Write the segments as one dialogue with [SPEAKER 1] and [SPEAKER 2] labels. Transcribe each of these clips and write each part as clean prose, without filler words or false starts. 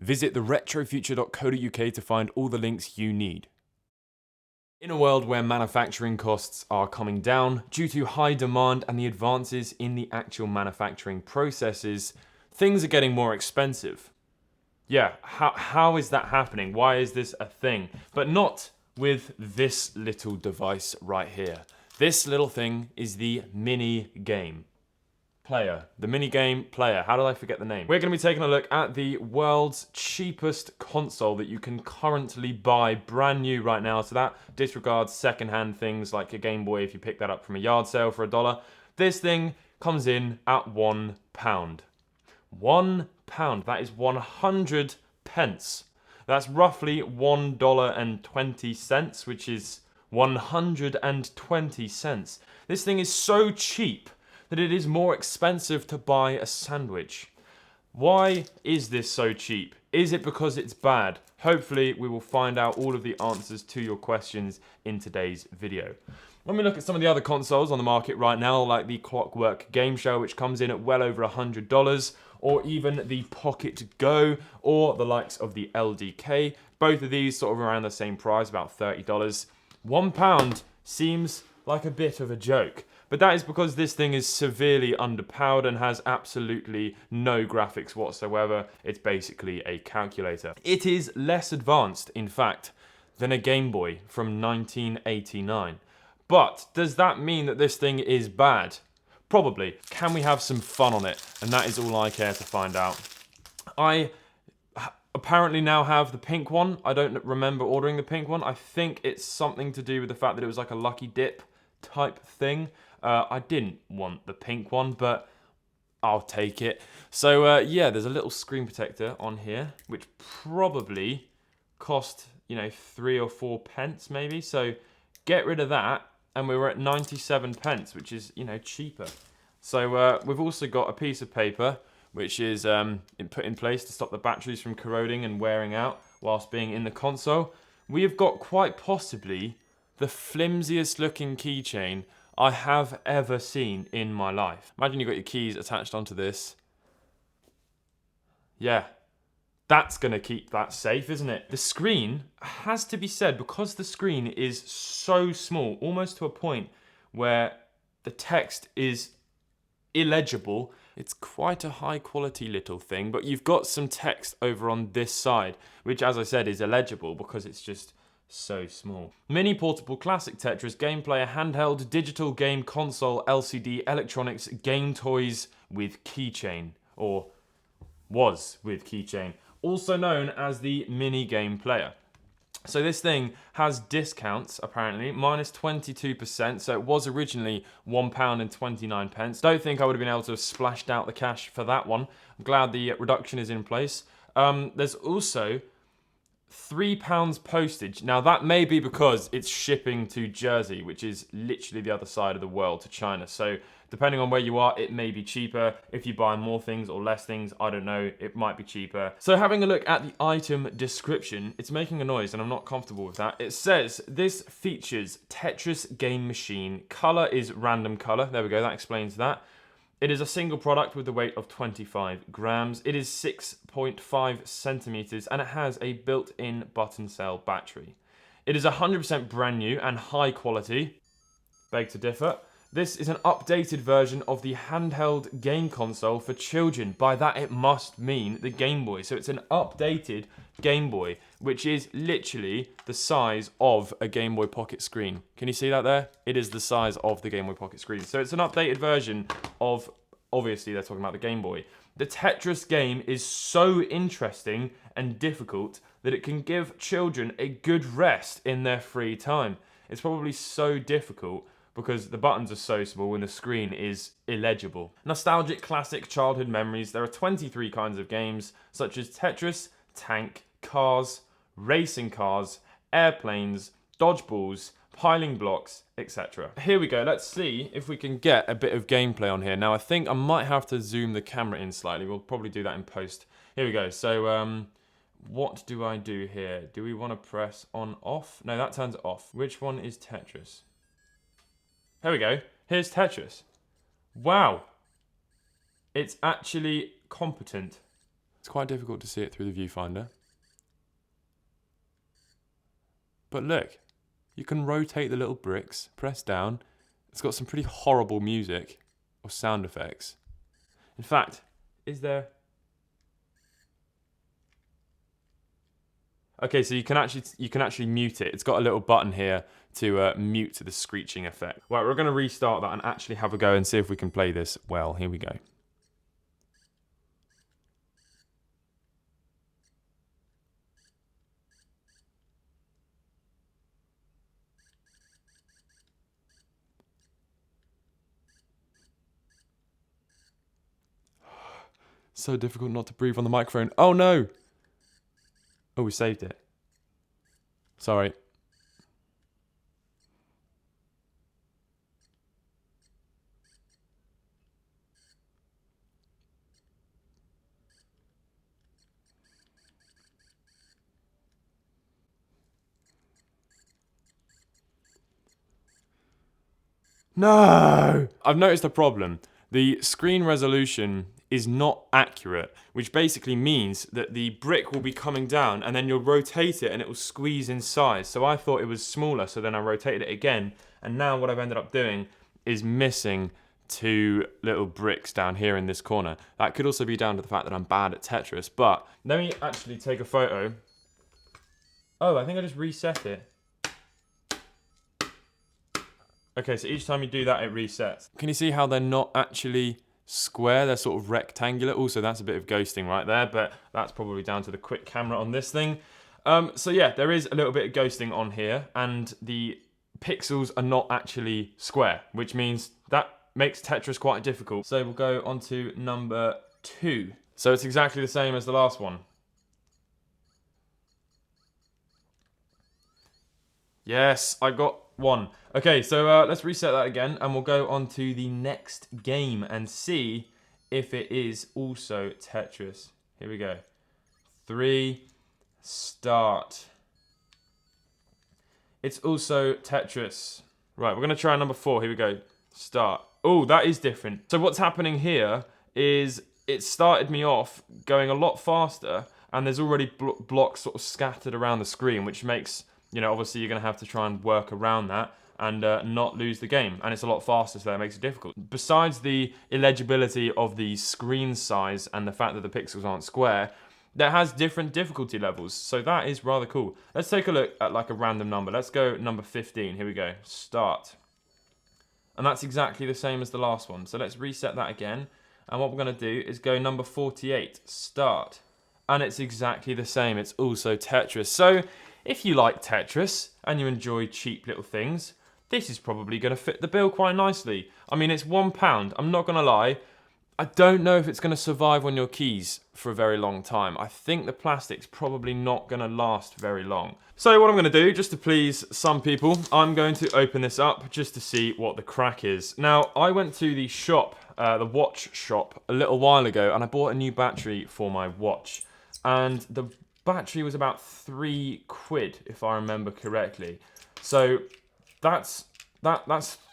[SPEAKER 1] Visit TheRetroFuture.co.uk to find all the links you need. In a world where manufacturing costs are coming down due to high demand and the advances in the actual manufacturing processes, things are getting more expensive. Yeah, how is that happening? Why is this a thing? But not with this little device right here. This little thing is the mini game player. The mini game player. How did I forget the name? We're going to be taking a look at the world's cheapest console that you can currently buy brand new right now. So that disregards secondhand things like a Game Boy if you pick that up from a yard sale for $1. This thing comes in at £1. £1. That is 100 pence. That's roughly $1.20, which is 120 cents. This thing is so cheap that it is more expensive to buy a sandwich. Why is this so cheap? Is it because it's bad? Hopefully we will find out all of the answers to your questions in today's video. When we look at some of the other consoles on the market right now, like the Clockwork Game Show, which comes in at well over $100, or even the Pocket Go, or the likes of the LDK, both of these sort of around the same price, about $30. £1 seems like a bit of a joke. But that is because this thing is severely underpowered and has absolutely no graphics whatsoever. It's basically a calculator. It is less advanced, in fact, than a Game Boy from 1989. But does that mean that this thing is bad? Probably. Can we have some fun on it? And that is all I care to find out. I apparently now have the pink one. I don't remember ordering the pink one. I think it's something to do with the fact that it was like a lucky dip type thing. I didn't want the pink one, but I'll take it. So yeah, there's a little screen protector on here, which probably cost, 3 or 4 pence maybe. So get rid of that, and we were at 97 pence, which is, cheaper. So we've also got a piece of paper, which is put in place to stop the batteries from corroding and wearing out whilst being in the console. We have got quite possibly the flimsiest looking keychain I have ever seen in my life. Imagine you've got your keys attached onto this. Yeah, that's going to keep that safe, isn't it? The screen has to be said, because the screen is so small, almost to a point where the text is illegible. It's quite a high quality little thing, but you've got some text over on this side, which, as I said, is illegible because it's just so small. Mini portable classic Tetris game player, handheld digital game console, LCD electronics, game toys with keychain, or was with keychain, also known as the mini game player. So this thing has discounts, apparently, minus 22%, so it was originally £1.29. Don't think I would have been able to have splashed out the cash for that one. I'm glad the reduction is in place. There's also £3 postage. Now that may be because it's shipping to Jersey, which is literally the other side of the world, to China. So depending on where you are, it may be cheaper. If you buy more things or less things, I don't know, it might be cheaper. So having a look at the item description, it's making a noise and I'm not comfortable with that. It says, this features Tetris game machine. Color is random color. There we go, that explains that. It is a single product with a weight of 25 grams. It is 6.5 centimeters and it has a built-in button cell battery. It is 100% brand new and high quality. Beg to differ. This is an updated version of the handheld game console for children. By that, it must mean the Game Boy. So it's an updated Game Boy, which is literally the size of a Game Boy Pocket screen. Can you see that there? It is the size of the Game Boy Pocket screen. So it's an updated version of, obviously they're talking about the Game Boy. The Tetris game is so interesting and difficult that it can give children a good rest in their free time. It's probably so difficult because the buttons are so small and the screen is illegible. Nostalgic classic childhood memories. There are 23 kinds of games, such as Tetris, Tank, Cars, Racing Cars, Airplanes, Dodgeballs, Piling Blocks, etc. Here we go, let's see if we can get a bit of gameplay on here. Now I think I might have to zoom the camera in slightly. We'll probably do that in post. Here we go, so what do I do here? Do we want to press on off? No, that turns it off. Which one is Tetris? Here we go. Here's Tetris. Wow. It's actually competent. It's quite difficult to see it through the viewfinder. But look, you can rotate the little bricks, press down. It's got some pretty horrible music or sound effects. In fact, is there... Okay, so you can actually mute it. It's got a little button here to mute the screeching effect. Right, we're going to restart that and actually have a go and see if we can play this well. Here we go. So difficult not to breathe on the microphone. Oh no! Oh, we saved it. Sorry. No! I've noticed a problem. The screen resolution is not accurate, which basically means that the brick will be coming down and then you'll rotate it and it will squeeze in size. So I thought it was smaller, so then I rotated it again. And now what I've ended up doing is missing 2 little bricks down here in this corner. That could also be down to the fact that I'm bad at Tetris, but let me actually take a photo. Oh, I think I just reset it. Okay, so each time you do that, it resets. Can you see how they're not actually square? They're sort of rectangular. Also, that's a bit of ghosting right there, but that's probably down to the quick camera on this thing. So yeah, there is a little bit of ghosting on here, and the pixels are not actually square, which means that makes Tetris quite difficult. So we'll go on to number 2. So it's exactly the same as the last one. Yes, I got 1. Okay, so let's reset that again, and we'll go on to the next game and see if it is also Tetris. Here we go. 3, start. It's also Tetris. Right, we're going to try number 4. Here we go. Start. Oh, that is different. So what's happening here is it started me off going a lot faster, and there's already blocks sort of scattered around the screen, which makes... You know, obviously you're going to have to try and work around that and not lose the game. And it's a lot faster, so that makes it difficult. Besides the illegibility of the screen size and the fact that the pixels aren't square, that has different difficulty levels. So that is rather cool. Let's take a look at like a random number. Let's go number 15. Here we go. Start. And that's exactly the same as the last one. So let's reset that again. And what we're going to do is go number 48. Start. And it's exactly the same. It's also Tetris. So... if you like Tetris and you enjoy cheap little things, this is probably going to fit the bill quite nicely. I mean, it's £1. I'm not going to lie. I don't know if it's going to survive on your keys for a very long time. I think the plastic's probably not going to last very long. So what I'm going to do, just to please some people, I'm going to open this up just to see what the crack is. Now, I went to the shop, the watch shop, a little while ago, and I bought a new battery for my watch. And the battery was about £3, if I remember correctly. So that's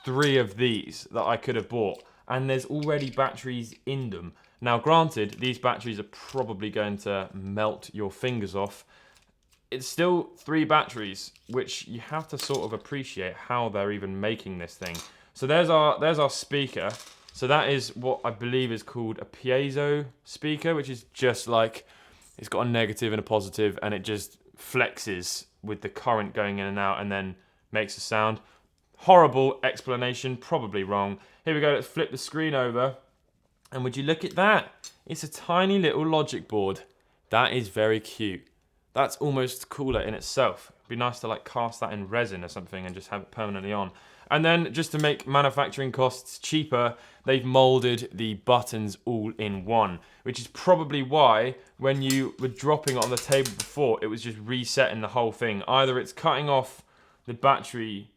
[SPEAKER 1] 3 of these that I could have bought, and there's already batteries in them. Now, granted, these batteries are probably going to melt your fingers off. It's still 3 batteries, which you have to sort of appreciate how they're even making this thing. So there's our speaker. So that is what I believe is called a piezo speaker, which is just like... it's got a negative and a positive, and it just flexes with the current going in and out and then makes a sound. Horrible explanation, probably wrong. Here we go, let's flip the screen over. And would you look at that? It's a tiny little logic board. That is very cute. That's almost cooler in itself. It'd be nice to like cast that in resin or something and just have it permanently on. And then just to make manufacturing costs cheaper, they've molded the buttons all in one, which is probably why when you were dropping it on the table before, it was just resetting the whole thing. Either it's cutting off the battery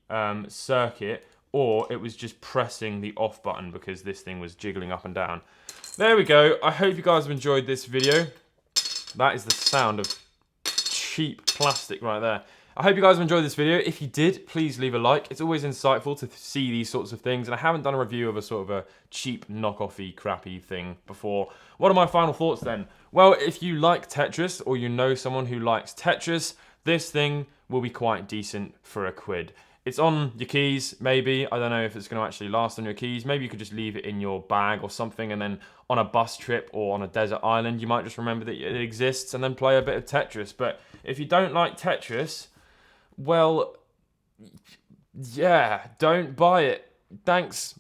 [SPEAKER 1] circuit, or it was just pressing the off button because this thing was jiggling up and down. There we go. I hope you guys have enjoyed this video. That is the sound of cheap plastic right there. I hope you guys have enjoyed this video. If you did, please leave a like. It's always insightful to see these sorts of things, and I haven't done a review of a sort of a cheap, knockoffy, crappy thing before. What are my final thoughts then? Well, if you like Tetris, or you know someone who likes Tetris, this thing will be quite decent for £1. It's on your keys, maybe. I don't know if it's going to actually last on your keys. Maybe you could just leave it in your bag or something, and then on a bus trip or on a desert island, you might just remember that it exists and then play a bit of Tetris. But if you don't like Tetris, well, yeah, don't buy it. Thanks.